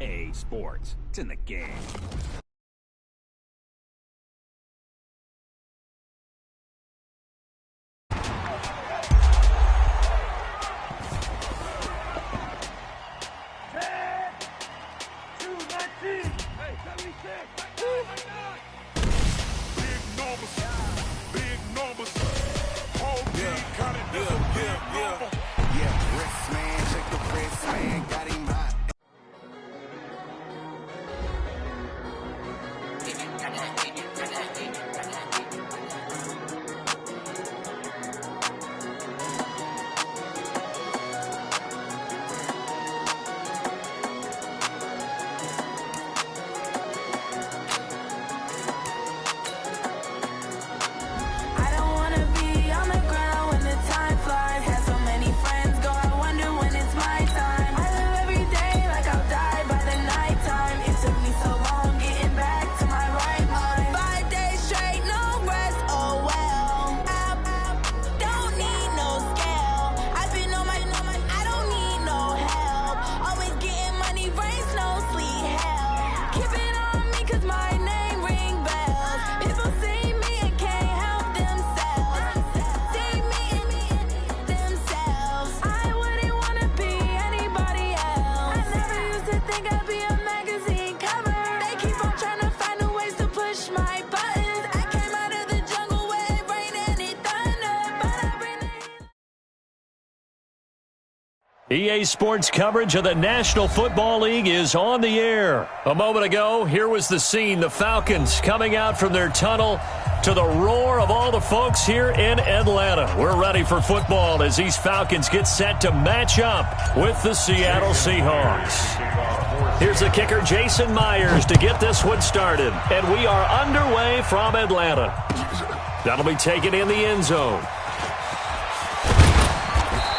EA Sports. It's in the game. EA Sports coverage of the National Football League is on the air. A moment ago, here was the scene. The Falcons coming out from their tunnel to the roar of all the folks here in Atlanta. We're ready for football as these Falcons get set to match up with the Seattle Seahawks. Here's the kicker, Jason Myers, to get this one started. And we are underway from Atlanta. That'll be taken in the end zone.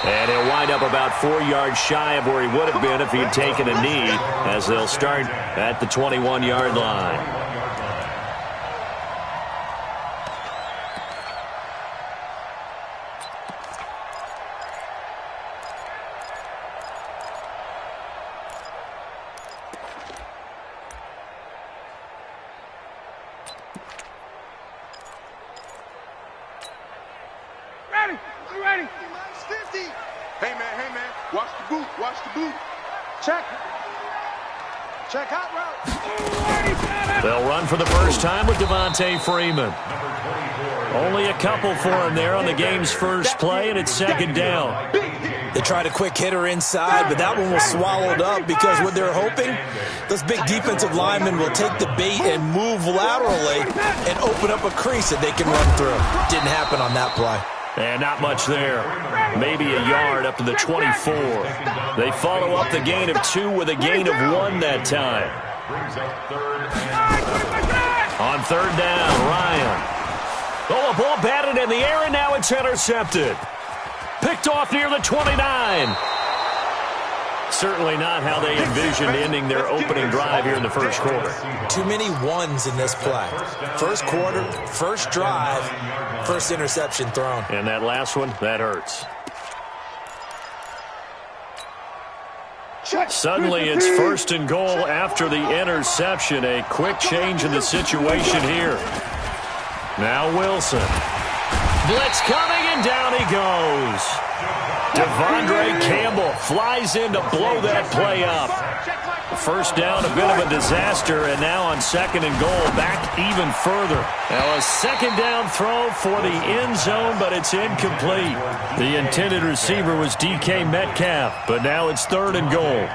And he'll wind up about 4 yards shy of where he would have been if he had taken a knee, as they'll start at the 21-yard line. Ready. Hey, man. Watch the boot. Check out route. They'll run for the first time with Devontae Freeman. Only a couple for him there on the game's first play, and it's second down. They tried a quick hitter inside, but that one was swallowed up because what they're hoping, those big defensive linemen will take the bait and move laterally and open up a crease that they can run through. Didn't happen on that play. And not much there. Maybe a yard up to the 24. They follow up the gain of 2 with a gain of 1 that time. On third down, Ryan. Oh, a ball batted in the air, and now it's intercepted. Picked off near the 29. Certainly not how they envisioned ending their opening drive here in the first quarter. Too many ones in this play. First quarter, first drive, first interception thrown. And that last one, that hurts. Suddenly it's first and goal after the interception. A quick change in the situation here. Now Wilson. Blitz coming, and down he goes. Devondre Campbell flies in to blow that play up. First down, a bit of a disaster, and now on second and goal, back even further. Now a second down throw for the end zone, but it's incomplete. The intended receiver was DK Metcalf, but now it's third and goal.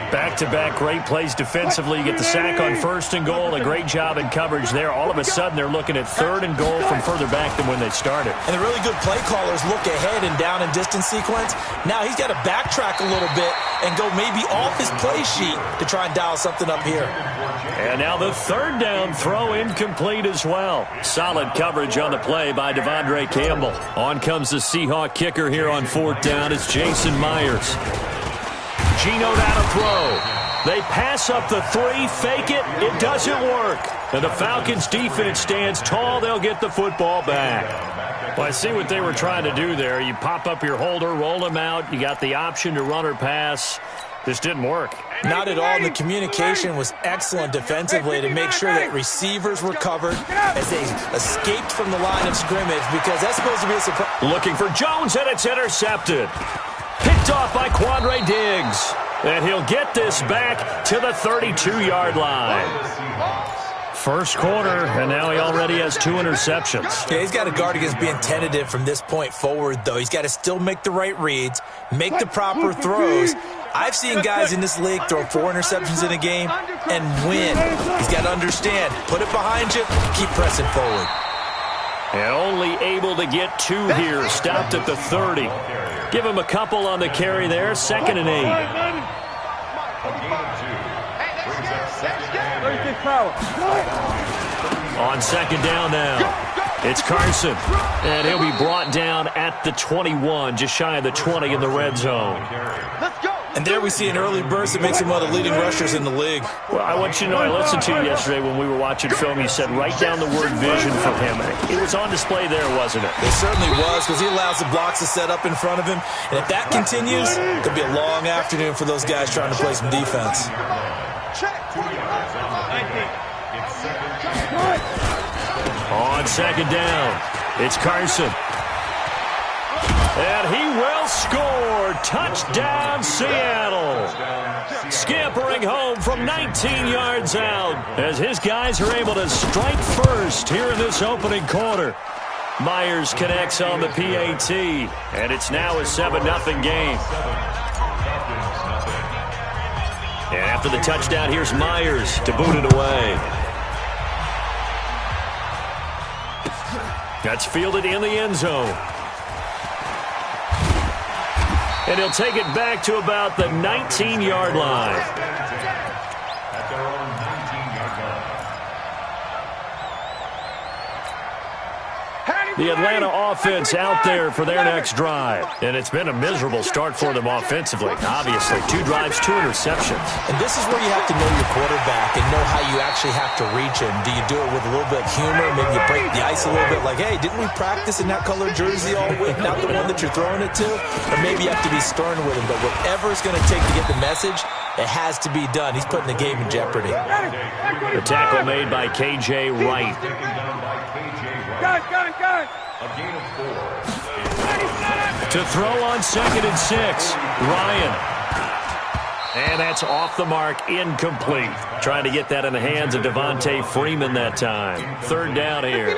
Back-to-back great plays defensively. You get the sack on first and goal, a great job in coverage there. All of a sudden, they're looking at third and goal from further back than when they started. And the really good play callers look ahead and down and distance sequence. Now he's got to backtrack a little bit and go maybe off his play sheet to try and dial something up here. And now the third down throw incomplete as well. Solid coverage on the play by Devondre Campbell. On comes the Seahawk kicker here on fourth down. It's Jason Myers. Geno down to throw. They pass up the 3, fake it. It doesn't work. And the Falcons defense stands tall. They'll get the football back. Well, I see what they were trying to do there. You pop up your holder, roll him out. You got the option to run or pass. This didn't work. Not at all. The communication was excellent defensively to make sure that receivers were covered as they escaped from the line of scrimmage, because that's supposed to be a surprise. Looking for Jones, and it's intercepted. Picked off by Quandre Diggs. And he'll get this back to the 32-yard line. First quarter, and now he already has 2 interceptions. Yeah, he's got to guard against being tentative from this point forward, though. He's got to still make the right reads, make the proper throws. I've seen guys in this league throw 4 interceptions in a game and win. He's got to understand, put it behind you, keep pressing forward. And only able to get 2 here, stopped at the 30. Give him a couple on the carry there, 2nd and 8. On 2nd down now, it's Carson, and he'll be brought down at the 21, just shy of the 20 in the red zone. And there we see an early burst that makes him one of the leading rushers in the league. Well, I want you to know, I listened to you yesterday when we were watching film. You said write down the word vision for him. It was on display there, wasn't it? It certainly was, because he allows the blocks to set up in front of him. And if that continues, it could be a long afternoon for those guys trying to play some defense. On 2nd down, it's Carson. And he will score. Touchdown, Seattle. Scampering home from 19 yards out as his guys are able to strike first here in this opening quarter. Myers connects on the PAT, and it's now a 7-0 game. And after the touchdown, here's Myers to boot it away. That's fielded in the end zone. And he'll take it back to about the 19-yard line. The Atlanta offense out there for their next drive. And it's been a miserable start for them offensively. Obviously, 2 drives, 2 interceptions. And this is where you have to know your quarterback and know how you actually have to reach him. Do you do it with a little bit of humor? Maybe you break the ice a little bit like, hey, didn't we practice in that colored jersey all week? Not the one that you're throwing it to? Or maybe you have to be stern with him. But whatever it's going to take to get the message, it has to be done. He's putting the game in jeopardy. The tackle made by K.J. Wright. Gun. A gain of 4. To throw on 2nd and 6, Ryan. And that's off the mark, incomplete. Trying to get that in the hands of Devontae Freeman that time. 3rd down here.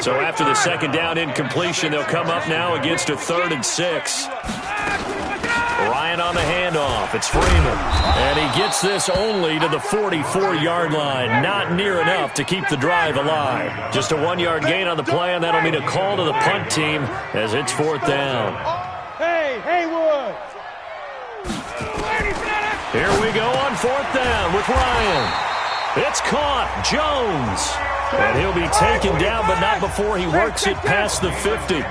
So after the 2nd down incompletion, they'll come up now against a 3rd and 6. Ryan on the handoff. It's Freeman. And he gets this only to the 44-yard line. Not near enough to keep the drive alive. Just a 1-yard gain on the play, and that'll mean a call to the punt team as it's 4th down. Hey, Haywood. Here we go on 4th down with Ryan. It's caught. Jones. And he'll be taken down, but not before he works it past the 50.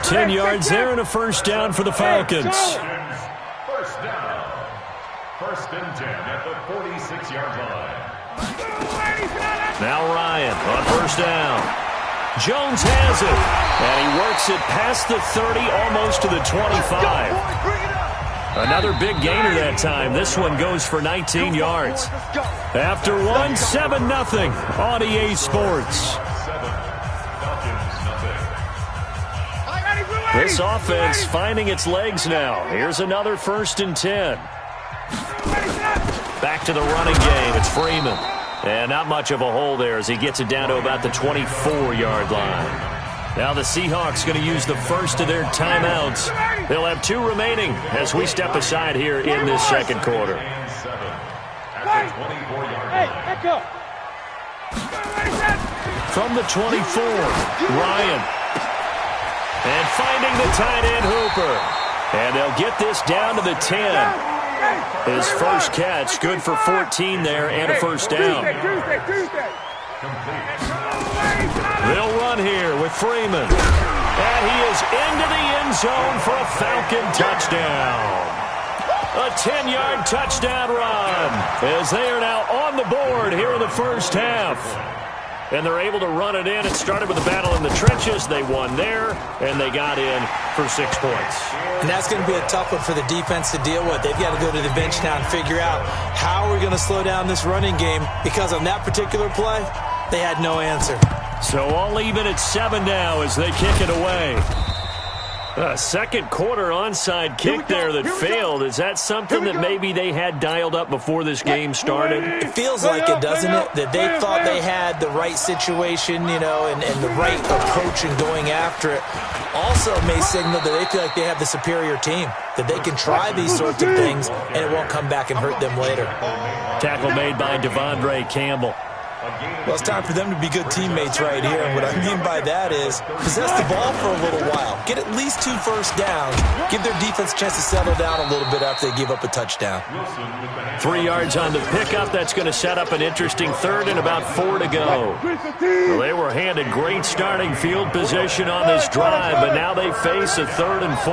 10 yards there and a 1st down for the Falcons. 1st down. 1st and 10 at the 46-yard line. Now Ryan on 1st down. Jones has it. And he works it past the 30, almost to the 25. Another big gainer that time. This one goes for 19 yards. After one, 7-0 on EA Sports. This offense finding its legs now. Here's another 1st and 10. Back to the running game. It's Freeman. And not much of a hole there as he gets it down to about the 24-yard line. Now the Seahawks going to use the first of their timeouts. They'll have 2 remaining as we step aside here in this 2nd quarter. From the 24, Ryan. And finding the tight end Hooper. And they'll get this down to the 10. His first catch, good for 14 there and a 1st down. They'll run here with Freeman. And he is into the end zone for a Falcon touchdown. A 10-yard touchdown run as they are now on the board here in the 1st half. and they're able to run it in. It started with a battle in the trenches. They won there, and they got in for 6 points. And that's going to be a tough one for the defense to deal with. They've got to go to the bench now and figure out how we're going to slow down this running game, because on that particular play, they had no answer. So all even at 7 now as they kick it away. A second quarter onside kick there that failed. Is that something that maybe they had dialed up before this game started? It feels like it, doesn't it? That they thought they had the right situation, you know, and the right approach in going after it. Also may signal that they feel like they have the superior team, that they can try these sorts of things and it won't come back and hurt them later. Tackle made by Devondre Campbell. Well, it's time for them to be good teammates right here. And what I mean by that is possess the ball for a little while. Get at least 2 first downs. Give their defense a chance to settle down a little bit after they give up a touchdown. 3 yards on the pickup. That's going to set up an interesting third and about 4 to go. Well, they were handed great starting field position on this drive, but now they face a 3rd and 4.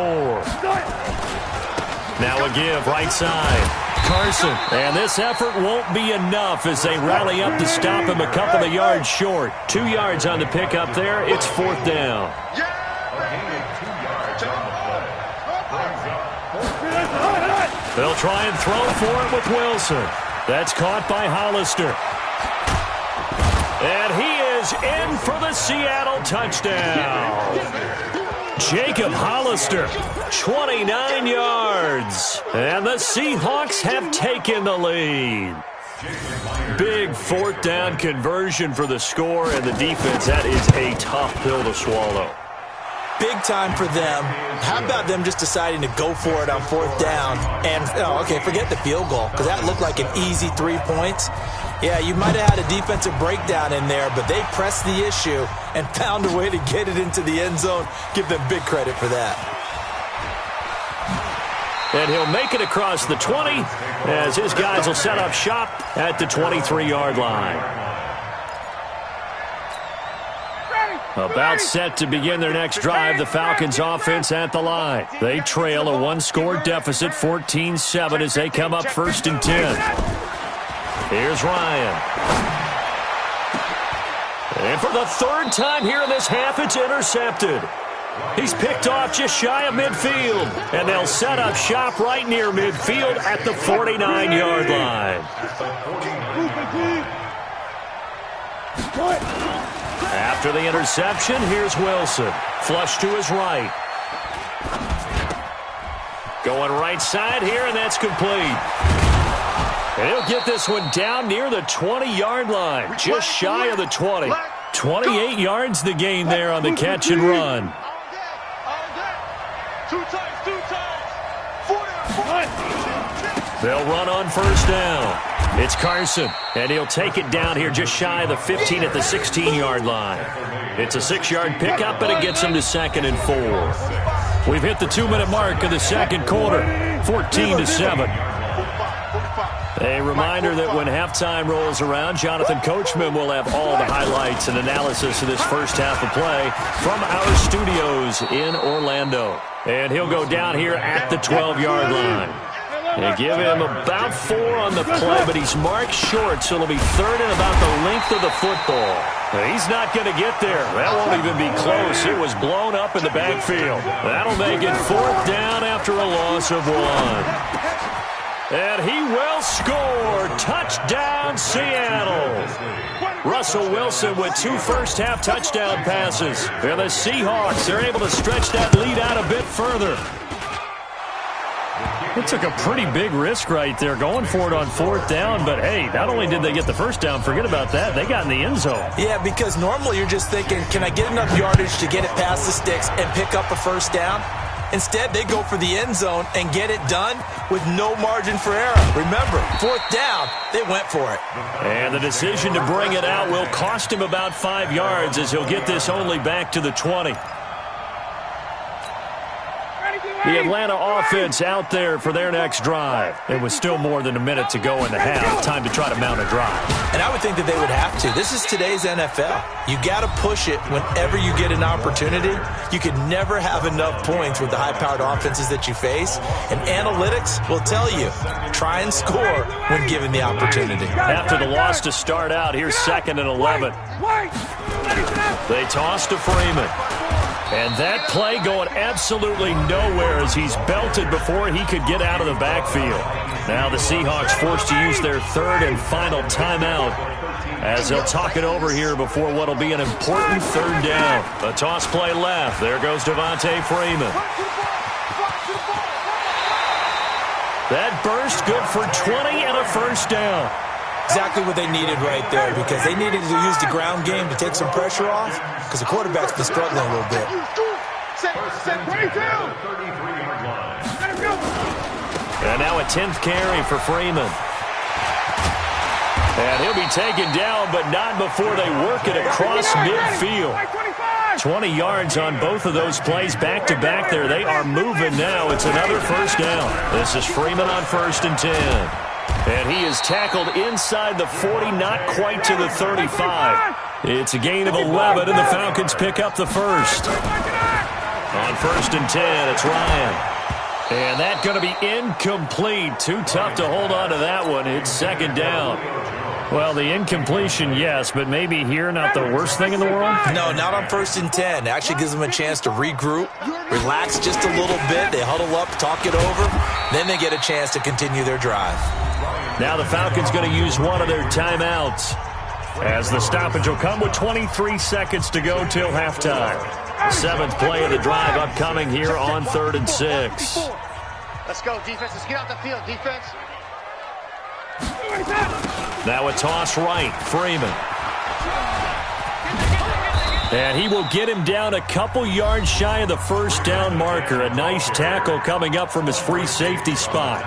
Now a give right side. Carson, and this effort won't be enough as they rally up to stop him a couple of yards short. 2 yards on the pickup there. It's 4th down. They'll try and throw for it with Wilson. That's caught by Hollister. And he is in for the Seattle touchdown. Jacob Hollister, 29 yards. And the Seahawks have taken the lead. Big 4th down conversion for the score, and the defense, that is a tough pill to swallow. Big time for them. How about them just deciding to go for it on 4th down? And, okay, forget the field goal, because that looked like an easy 3 points. Yeah, you might have had a defensive breakdown in there, but they pressed the issue and found a way to get it into the end zone. Give them big credit for that. And he'll make it across the 20 as his guys will set up shop at the 23-yard line. About set to begin their next drive, the Falcons offense at the line. They trail a 1-score deficit, 14-7, as they come up 1st and 10. Here's Ryan. And for the 3rd time here in this half, it's intercepted. He's picked off just shy of midfield, and they'll set up shop right near midfield at the 49-yard line. After the interception, here's Wilson. Flush to his right. Going right side here, and that's complete. And he'll get this one down near the 20-yard line, just shy of the 20. 28 yards the gain there on the catch and run. They'll run on 1st down. It's Carson, and he'll take it down here just shy of the 15 at the 16-yard line. It's a 6-yard pickup, and it gets him to 2nd and 4. We've hit the 2-minute mark of the second quarter, 14-7. A reminder that when halftime rolls around, Jonathan Coachman will have all the highlights and analysis of this first half of play from our studios in Orlando. And he'll go down here at the 12-yard line. They give him about 4 on the play, but he's marked short, so it'll be 3rd and about the length of the football. He's not going to get there. That won't even be close. It was blown up in the backfield. That'll make it 4th down after a loss of 1. And he will score. Touchdown, Seattle. Russell Wilson with 2 first-half touchdown passes. And the Seahawks, they're able to stretch that lead out a bit further. It took a pretty big risk right there going for it on 4th down. But, hey, not only did they get the first down, forget about that, they got in the end zone. Yeah, because normally you're just thinking, can I get enough yardage to get it past the sticks and pick up a first down? Instead, they go for the end zone and get it done with no margin for error. Remember, 4th down, they went for it. And the decision to bring it out will cost him about 5 yards as he'll get this only back to the 20. The Atlanta offense out there for their next drive. It was still more than a minute to go in the half. Time to try to mount a drive. And I would think that they would have to. This is today's NFL. You got to push it whenever you get an opportunity. You can never have enough points with the high-powered offenses that you face. And analytics will tell you, try and score when given the opportunity. After the loss to start out, here's 2nd and 11. They toss to Freeman. And that play going absolutely nowhere as he's belted before he could get out of the backfield. Now the Seahawks forced to use their 3rd and final timeout as they'll talk it over here before what will be an important 3rd down. A toss play left. There goes Devontae Freeman. That burst good for 20 and a 1st down. Exactly what they needed right there, because they needed to use the ground game to take some pressure off, because the quarterback's been struggling a little bit. And now a 10th carry for Freeman. And he'll be taken down, but not before they work it across midfield. 20 yards on both of those plays back-to-back there. They are moving now. It's another 1st down. This is Freeman on 1st and 10. And he is tackled inside the 40, not quite to the 35. It's a gain of 11, and the Falcons pick up the 1st. On 1st and 10, it's Ryan. And that's going to be incomplete. Too tough to hold on to that one. It's 2nd down. Well, the incompletion, yes, but maybe here not the worst thing in the world? No, not on 1st and 10. It actually gives them a chance to regroup, relax just a little bit. They huddle up, talk it over. Then they get a chance to continue their drive. Now the Falcons going to use one of their timeouts as the stoppage will come with 23 seconds to go till halftime. The 7th play of the drive upcoming here on 3rd and 6. Let's go, defense. Let's get out the field, defense. Now a toss right, Freeman. And he will get him down a couple yards shy of the 1st down marker. A nice tackle coming up from his free safety spot.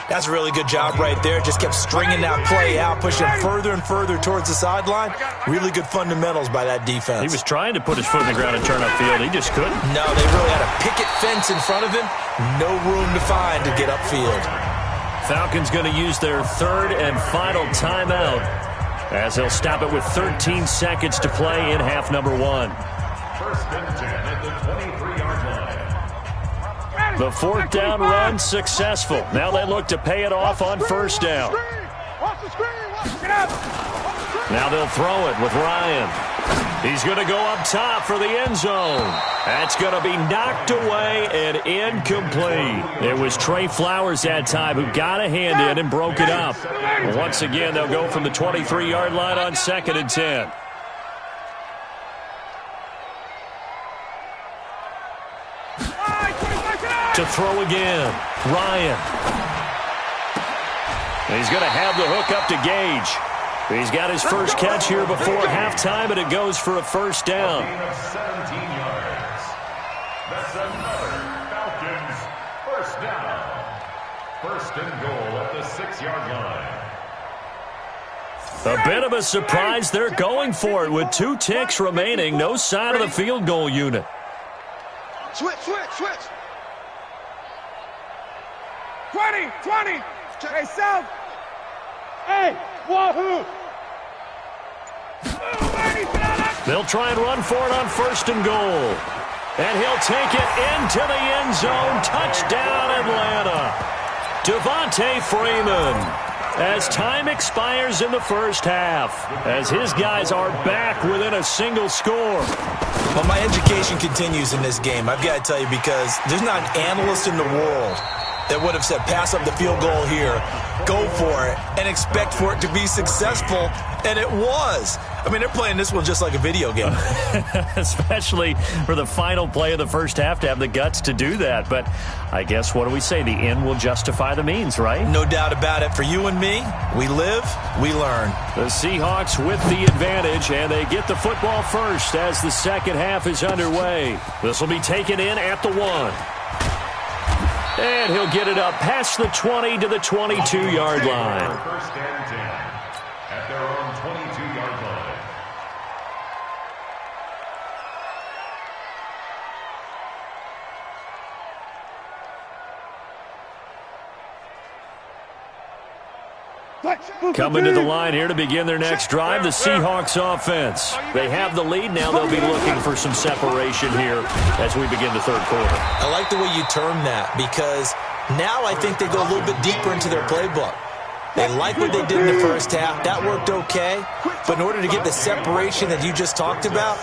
That's a really good job right there. Just kept stringing that play out, pushing further and further towards the sideline. Really good fundamentals by that defense. He was trying to put his foot in the ground and turn upfield. He just couldn't. No, they really had a picket fence in front of him. No room to find to get upfield. Falcons going to use their 3rd and final timeout as they'll stop it with 13 seconds to play in half number 1. 1st and 10 at the 23-yard line. The 4th down run successful. Now they look to pay it off on 1st down. Now they'll throw it with Ryan. He's going to go up top for the end zone. That's going to be knocked away and incomplete. It was Trey Flowers that time who got a hand in and broke it up. Once again, they'll go from the 23-yard line on 2nd and 10. To throw again, Ryan. He's going to have the hook up to Gage. He's got his first catch here before halftime, and it goes for a 1st down. A 17 yards. That's another Falcons 1st down. 1st and goal at the 6-yard line. A bit of a surprise. They're going for it with 2 ticks remaining. No sign of the field goal unit. Switch. 20. Hey, South. Hey, wahoo. They'll try and run for it on 1st and goal. And he'll take it into the end zone. Touchdown, Atlanta. Devontae Freeman. As time expires in the 1st half, as his guys are back within a single score. Well, my education continues in this game, I've got to tell you, because there's not an analyst in the world that would have said pass up the field goal here, go for it, and expect for it to be successful, and it was. I mean, they're playing this one just like a video game. Especially for the final play of the 1st half to have the guts to do that. But I guess, what do we say? The end will justify the means, right? No doubt about it. For you and me, we live, we learn. The Seahawks with the advantage, and they get the football first as the 2nd half is underway. This will be taken in at the 1. And he'll get it up past the 20 to the 22-yard line. 1st and 10 at their own 22-yard line. Coming to the line here to begin their next drive, the Seahawks offense. They have the lead. Now they'll be looking for some separation here as we begin the third quarter. I like the way you term that, because now I think they go a little bit deeper into their playbook. They like what they did in the first half. That worked okay. But in order to get the separation that you just talked about,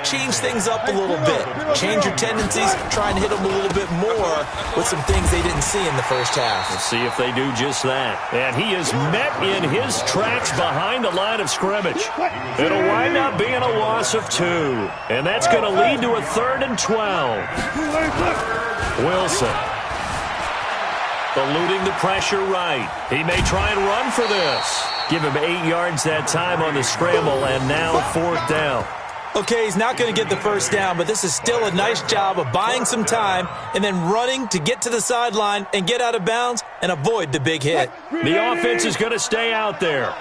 change things up a little bit. Change your tendencies. Try and hit them a little bit more with some things they didn't see in the first half. Let's see if they do just that. And he is met in his tracks behind the line of scrimmage. It'll wind up being a loss of 2. And that's going to lead to a 3rd and 12. Wilson. Eluding the pressure right. He may try and run for this. Give him 8 yards that time on the scramble, and now 4th down. Okay, he's not going to get the first down, but this is still a nice job of buying some time and then running to get to the sideline and get out of bounds and avoid the big hit. The offense is going to stay out there.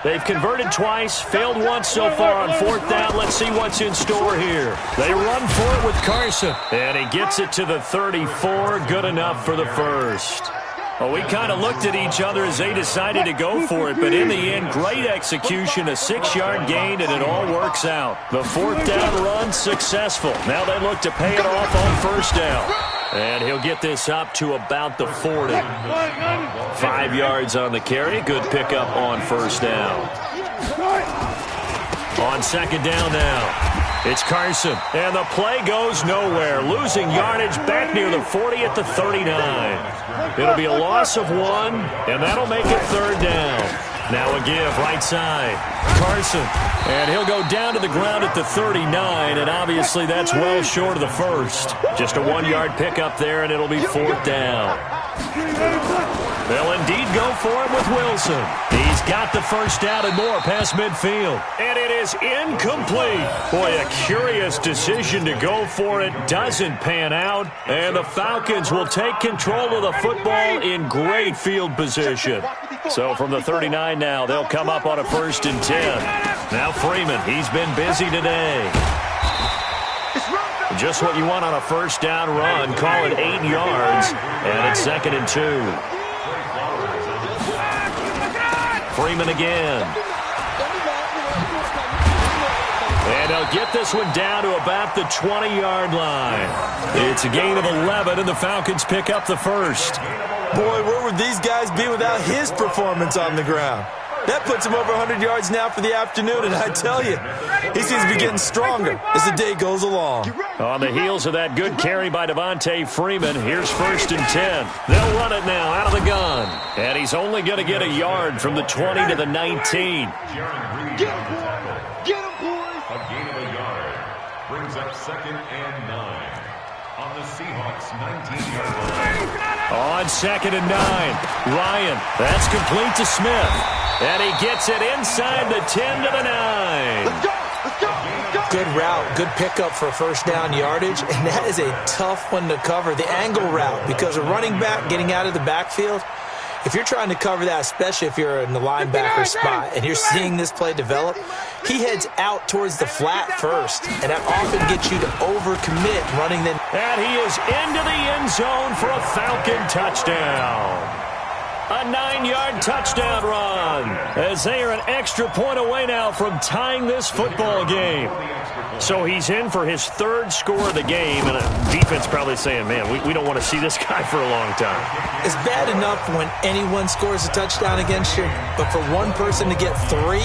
They've converted twice, failed once so far on 4th down. Let's see what's in store here. They run for it with Carson, and he gets it to the 34. Good enough for the first. Well, we kind of looked at each other as they decided to go for it, but in the end, great execution, a 6-yard gain, and it all works out. The 4th down run successful. Now they look to pay it off on 1st down. And he'll get this up to about the 40. 5 yards on the carry. Good pickup on 1st down. On 2nd down now. It's Carson, and the play goes nowhere. Losing yardage back near the 40 at the 39. It'll be a loss of 1, and that'll make it 3rd down. Now a give, right side. Carson, and he'll go down to the ground at the 39, and obviously that's well short of the first. Just a 1-yard pickup there, and it'll be 4th down. They'll indeed go for him with Wilson. He's got the first down and more past midfield. And it is incomplete. Boy, a curious decision to go for it. Doesn't pan out. And the Falcons will take control of the football in great field position. So from the 39 now, they'll come up on a 1st and 10. Now Freeman, he's been busy today. Just what you want on a 1st down run. Call it 8 yards. And it's 2nd and 2. Freeman again. And they'll get this one down to about the 20-yard line. It's a gain of 11, and the Falcons pick up the first. Boy, where would these guys be without his performance on the ground? That puts him over 100 yards now for the afternoon, and I tell you, he seems to be getting stronger as the day goes along. On the heels of that good carry by Devontae Freeman, here's 1st and 10. They'll run it now out of the gun. And he's only going to get a yard from the 20 to the 19. Get him, boys! A gain of a yard brings up 2nd and 9 on the Seahawks 19-yard line. On 2nd and 9, Ryan, that's complete to Smith. And he gets it inside the 10 to the 9. Let's go! Let's go! Let's go! Good route, good pickup for 1st down yardage, and that is a tough one to cover, the angle route, because a running back getting out of the backfield, if you're trying to cover that, especially if you're in the linebacker spot and you're seeing this play develop, he heads out towards the flat first, and that often gets you to overcommit running the... And he is into the end zone for a Falcon touchdown. A 9-yard touchdown run as they are an extra point away now from tying this football game. So he's in for his 3rd score of the game, and a defense probably saying, man, we don't want to see this guy for a long time. It's bad enough when anyone scores a touchdown against you, but for one person to get 3,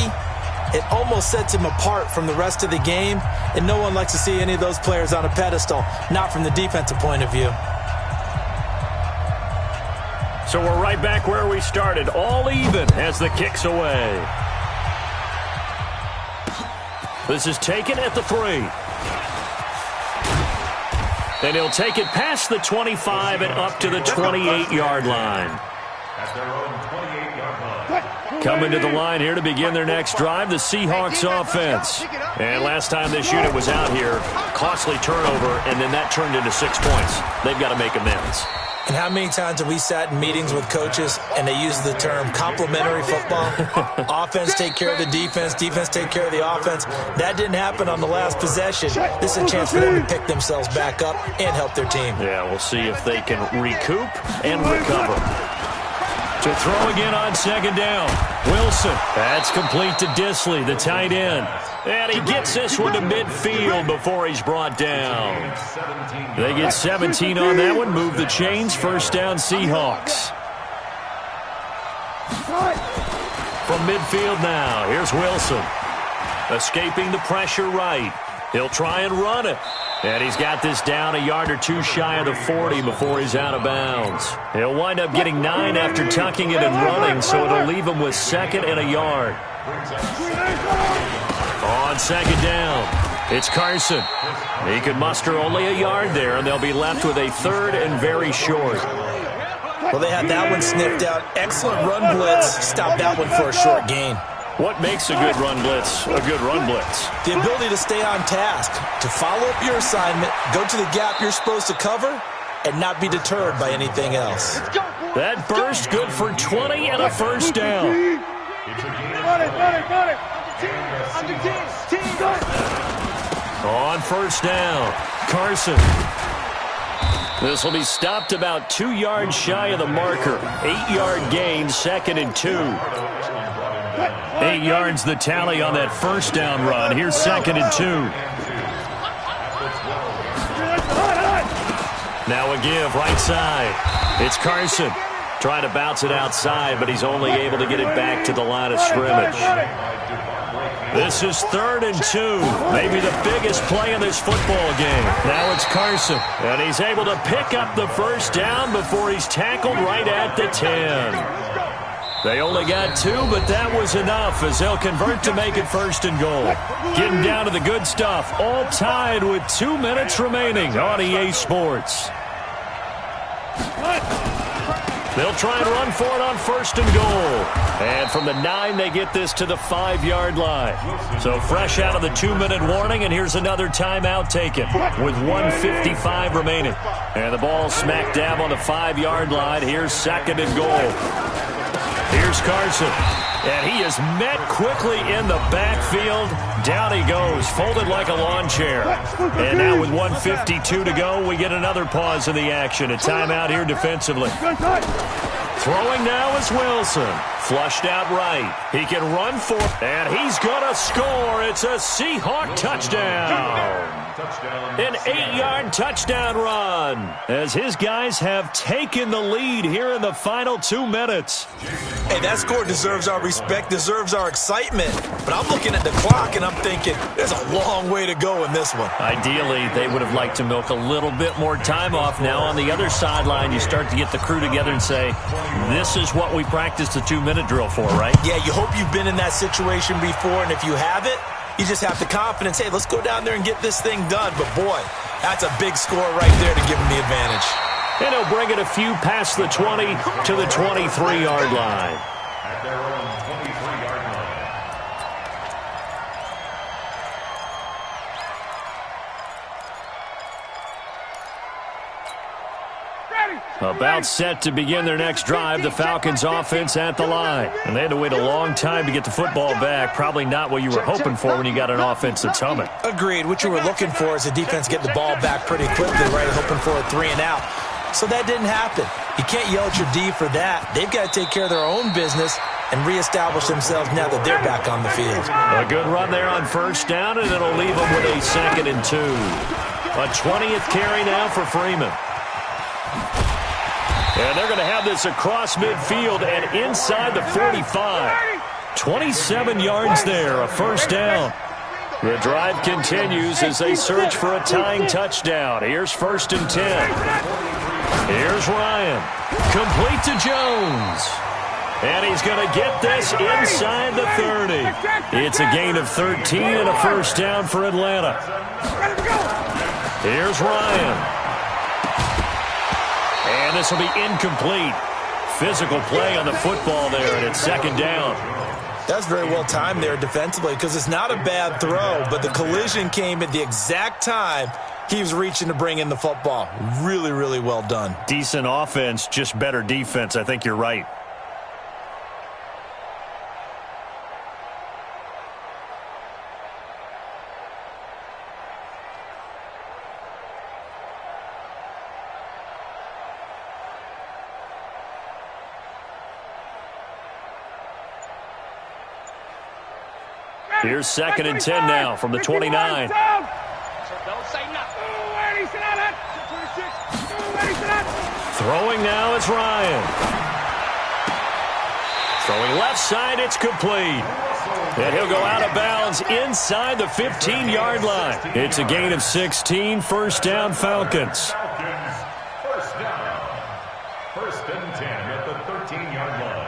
it almost sets him apart from the rest of the game, and no one likes to see any of those players on a pedestal, not from the defensive point of view. So we're right back where we started, all even as the kick's away. This is taken at the 3. And he'll take it past the 25 and up to the 28-yard line. At their own 28-yard line. Coming to the line here to begin their next drive, the Seahawks offense. And last time this unit was out here, costly turnover, and then that turned into 6 points. They've got to make amends. And how many times have we sat in meetings with coaches and they use the term complementary football? Offense take care of the defense, defense take care of the offense. That didn't happen on the last possession. This is a chance for them to pick themselves back up and help their team. Yeah, we'll see if they can recoup and recover. To throw again on second down. Wilson. That's complete to Disley, the tight end. And he gets this one to midfield before he's brought down. They get 17 on that one. Move the chains. First down, Seahawks. From midfield now, here's Wilson. Escaping the pressure right. He'll try and run it. And he's got this down a yard or two shy of the 40 before he's out of bounds. He'll wind up getting 9 after tucking it and running, so it'll leave him with second and a yard. On second down, it's Carson. He could muster only a yard there, and they'll be left with a third and very short. Well, they had that one sniffed out. Excellent run blitz. Stopped that one for a short gain. What makes a good run blitz a good run blitz? The ability to stay on task, to follow up your assignment, go to the gap you're supposed to cover, and not be deterred by anything else. That burst good for 20 and a first down. On first down, Carson. This will be stopped about 2 yards shy of the marker. 8-yard gain, second and 2. 8 yards the tally on that first down run. Here's second and 2. Now a give right side. It's Carson. Trying to bounce it outside, but he's only able to get it back to the line of scrimmage. This is third and 2. Maybe the biggest play in this football game. Now it's Carson. And he's able to pick up the first down before he's tackled right at the 10. They only got 2, but that was enough as they'll convert to make it first and goal. Getting down to the good stuff, all tied with 2 minutes remaining on EA Sports. They'll try and run for it on first and goal. And from the 9, they get this to the 5-yard line. So fresh out of the 2-minute warning, and here's another timeout taken with 1:55 remaining. And the ball smack dab on the 5-yard line. Here's second and goal. Here's Carson, and he is met quickly in the backfield. Down he goes, folded like a lawn chair. And now with 1:52 to go, we get another pause in the action. A timeout here defensively. Throwing now is Wilson. Flushed out right. He can run for it, and he's going to score. It's a Seahawk touchdown. An 8-yard touchdown run as his guys have taken the lead here in the final 2 minutes. Hey, that score deserves our respect, deserves our excitement. But I'm looking at the clock, and I'm thinking there's a long way to go in this one. Ideally, they would have liked to milk a little bit more time off. Now on the other sideline, you start to get the crew together and say, this is what we practiced the 2-minute drill for, right? Yeah, you hope you've been in that situation before, and if you haven't, you just have the confidence, hey, let's go down there and get this thing done. But, boy, that's a big score right there to give them the advantage. And he'll bring it a few past the 20 to the 23-yard line. At their own 23-yard line. About set to begin their next drive, the Falcons offense at the line. And they had to wait a long time to get the football back. Probably not what you were hoping for when you got an offense that's humming. Agreed. What you were looking for is the defense get the ball back pretty quickly, right? Hoping for a 3 and out. So that didn't happen. You can't yell at your D for that. They've got to take care of their own business and reestablish themselves now that they're back on the field. A good run there on first down, and it'll leave them with a second and 2. A 20th carry now for Freeman. And they're going to have this across midfield and inside the 45. 27 yards there, a first down. The drive continues as they search for a tying touchdown. Here's first and 10. Here's Ryan. Complete to Jones. And he's going to get this inside the 30. It's a gain of 13 and a first down for Atlanta. Here's Ryan. And this will be incomplete. Physical play on the football there, and it's second down. That's very well timed there defensively because it's not a bad throw, but the collision came at the exact time he was reaching to bring in the football. Really, really well done. Decent offense, just better defense. I think you're right. Here's 2nd and 10 now from the 29. Don't say nothing. Throwing now is Ryan. Throwing left side, it's complete. And he'll go out of bounds inside the 15-yard line. It's a gain of 16, first down Falcons. First down. 1st and 10 at the 13-yard line.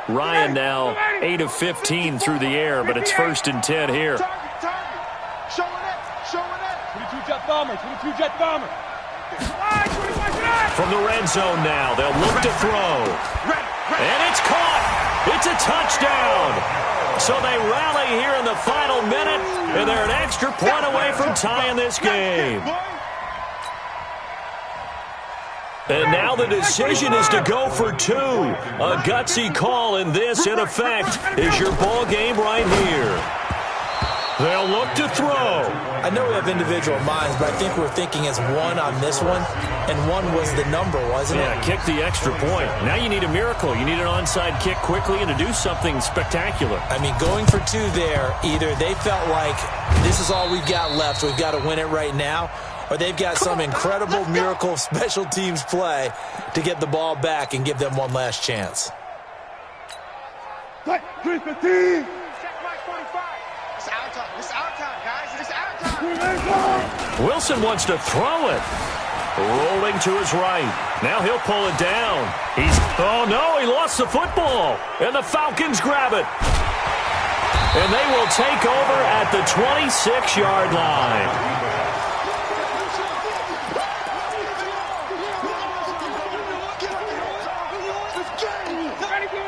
Ryan now 8 of 15 through the air, but it's 1st and 10 here. Showing it. 22 jet bomber. From the red zone now, they'll look to throw. And it's caught. It's a touchdown. So they rally here in the final minute, and they're an extra point away from tying this game. And now the decision is to go for 2. A gutsy call, and this, in effect, is your ball game right here. They'll look to throw. I know we have individual minds, but I think we're thinking as 1 on this one, and 1 was the number, wasn't it? Yeah, kick the extra point. Now you need a miracle. You need an onside kick quickly and to do something spectacular. I mean, going for 2 there, either they felt like this is all we've got left, we've got to win it right now, or they've got some incredible miracle special teams play to get the ball back and give them one last chance. 315. It's our time, guys. It's our time. Wilson wants to throw it. Rolling to his right. Now he'll pull it down. Oh no, he lost the football. And the Falcons grab it. And they will take over at the 26-yard line.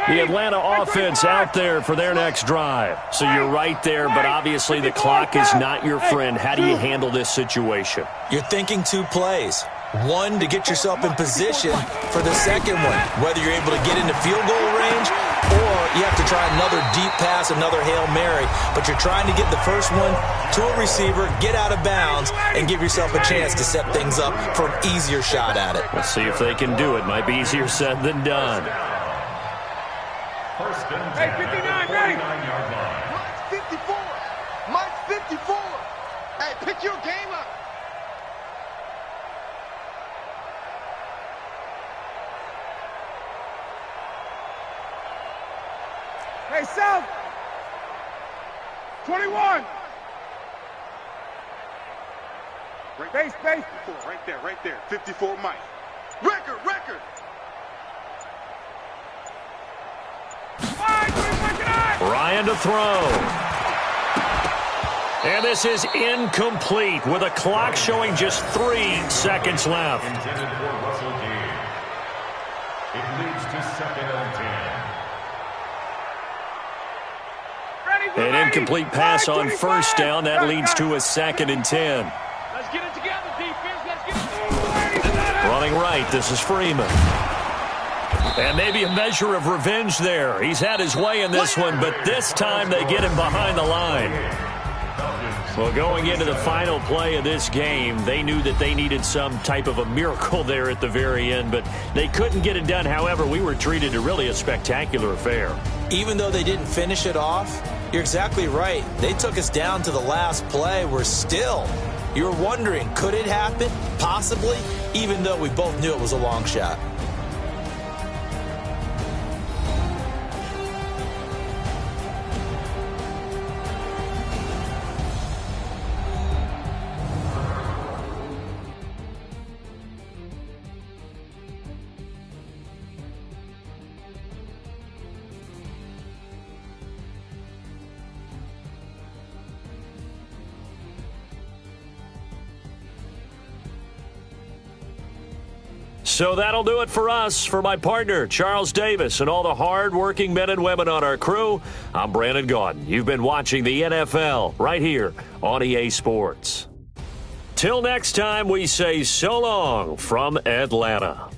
The Atlanta offense out there for their next drive. So you're right there, but obviously the clock is not your friend. How do you handle this situation? You're thinking 2 plays. 1 to get yourself in position for the second one, whether you're able to get into field goal range or you have to try another deep pass, another Hail Mary. But you're trying to get the first one to a receiver, get out of bounds, and give yourself a chance to set things up for an easier shot at it. We'll see if they can do it. Might be easier said than done. 1st and 10 Hey, 59, ready? 49-yard line. Mike's 54. Mike's 54. Hey, pick your game up. Hey, South. 21. Base. Right there. 54 Mike. Record. Ryan to throw. And this is incomplete with a clock showing just 3 seconds left. Intended for Russell Gage. It leads to 2nd and 10. An incomplete pass on first down. That leads to a 2nd and 10. Let's get it together, defense. Let's get it together. Running right, this is Freeman. And maybe a measure of revenge there. He's had his way in this one, but this time they get him behind the line. Well, going into the final play of this game, they knew that they needed some type of a miracle there at the very end, but they couldn't get it done. However, we were treated to really a spectacular affair. Even though they didn't finish it off, you're exactly right. They took us down to the last play. We're still, you're wondering, could it happen? Possibly, even though we both knew it was a long shot. So that'll do it for us. For my partner, Charles Davis, and all the hard-working men and women on our crew, I'm Brandon Gaudin. You've been watching the NFL right here on EA Sports. Till next time, we say so long from Atlanta.